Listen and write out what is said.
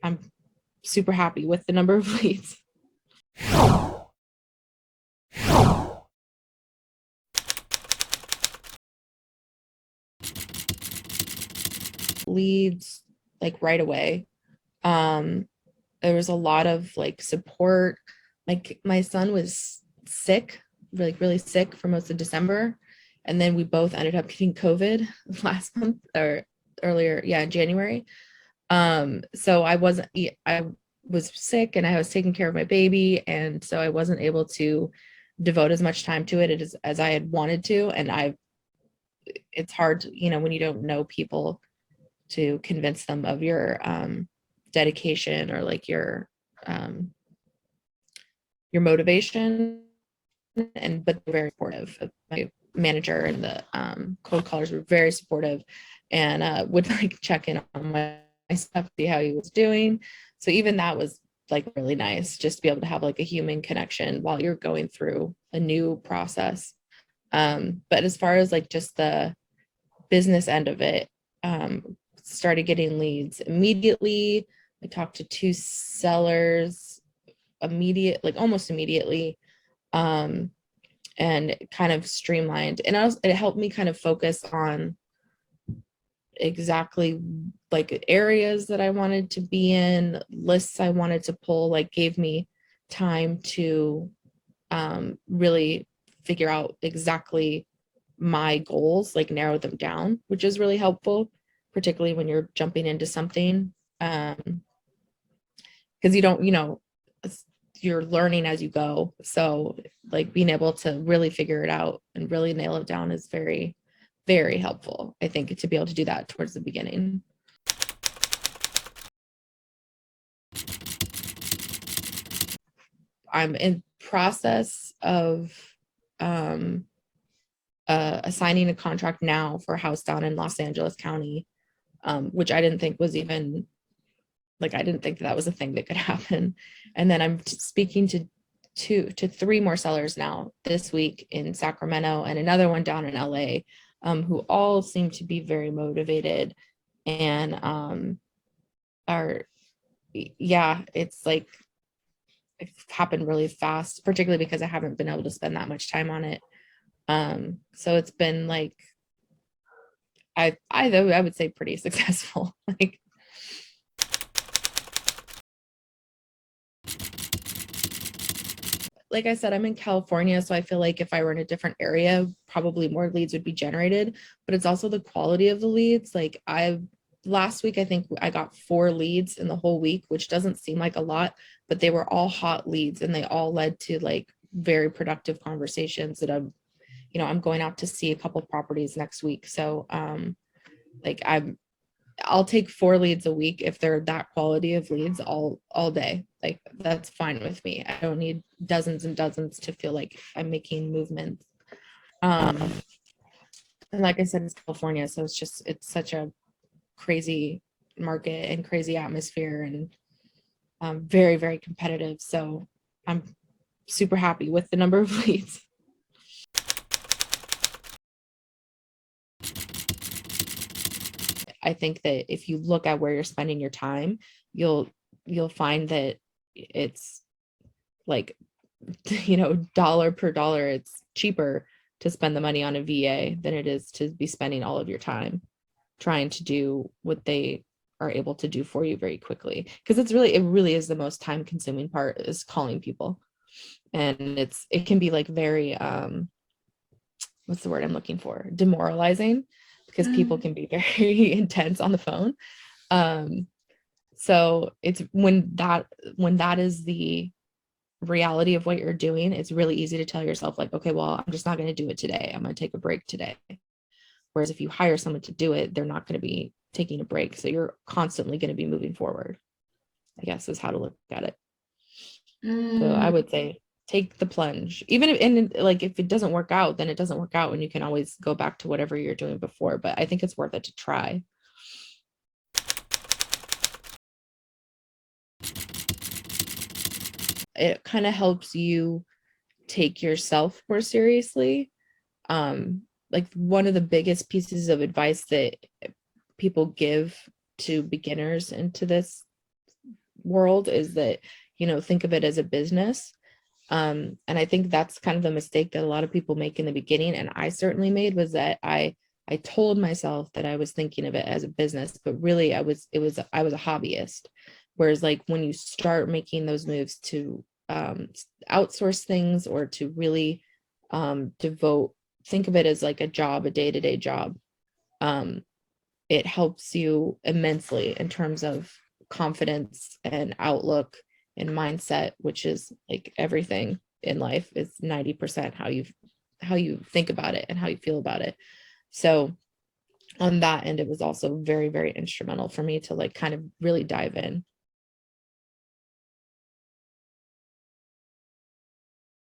I'm super happy with the number of leads. Leads like right away. Um, there was a lot of like support. Like my son was sick, like really sick for most of December. And then we both ended up getting COVID last month or earlier, yeah, in January. So I was sick and I was taking care of my baby. And so I wasn't able to devote as much time to it as I had wanted to. And it's hard, when you don't know people to convince them of your dedication or like your motivation. And but they're very supportive. My manager and the cold callers were very supportive and would like check in on my stuff, see how he was doing. So even that was like really nice, just to be able to have like a human connection while you're going through a new process. But as far as like just the business end of it, started getting leads immediately. I talked to two sellers like almost immediately, um, and kind of streamlined. And it helped me kind of focus on exactly like areas that I wanted to be in, lists I wanted to pull, like gave me time to really figure out exactly my goals, like narrow them down, which is really helpful, particularly when you're jumping into something. Because you don't, you're learning as you go. So like being able to really figure it out and really nail it down is very, very helpful, I think, to be able to do that towards the beginning. I'm in process of um, assigning a contract now for a house down in Los Angeles County, which I didn't think was even like, I didn't think that was a thing that could happen. And then I'm speaking to three more sellers now this week in Sacramento and another one down in LA, who all seem to be very motivated and are, yeah, it's like it happened really fast, particularly because I haven't been able to spend that much time on it. So it's been like I would say pretty successful. Like I said, I'm in California, so I feel like if I were in a different area, probably more leads would be generated, but it's also the quality of the leads. Like last week, I think I got 4 leads in the whole week, which doesn't seem like a lot, but they were all hot leads and they all led to like very productive conversations that I'm going out to see a couple of properties next week. So, like I'll take 4 leads a week if they're that quality of leads all day. Like that's fine with me. I don't need dozens and dozens to feel like I'm making movements. Um, and like I said, it's California, so it's such a crazy market and crazy atmosphere and very, very competitive. So I'm super happy with the number of leads. I think that if you look at where you're spending your time, you'll find that it's like, dollar per dollar, it's cheaper to spend the money on a VA than it is to be spending all of your time trying to do what they are able to do for you very quickly. Because it really is the most time consuming part, is calling people. And it can be like very what's the word I'm looking for? Demoralizing, because people can be very intense on the phone. Um, so it's when that is the reality of what you're doing, it's really easy to tell yourself like, okay, well, I'm just not going to do it today. I'm going to take a break today. Whereas if you hire someone to do it, they're not going to be taking a break. So you're constantly going to be moving forward, I guess, is how to look at it. So I would say take the plunge. Even if, and like, if it doesn't work out, then it doesn't work out, and you can always go back to whatever you're doing before. But I think it's worth it to try. It kind of helps you take yourself more seriously. Like one of the biggest pieces of advice that people give to beginners into this world is that, think of it as a business. And I think that's kind of the mistake that a lot of people make in the beginning. And I certainly made, was that I told myself that I was thinking of it as a business, but really I was a hobbyist. Whereas like when you start making those moves to outsource things, or to really think of it as like a job, a day-to-day job, um, it helps you immensely in terms of confidence and outlook and mindset, which is like everything in life is 90% how you think about it and how you feel about it. So on that end, it was also very, very instrumental for me to like kind of really dive in.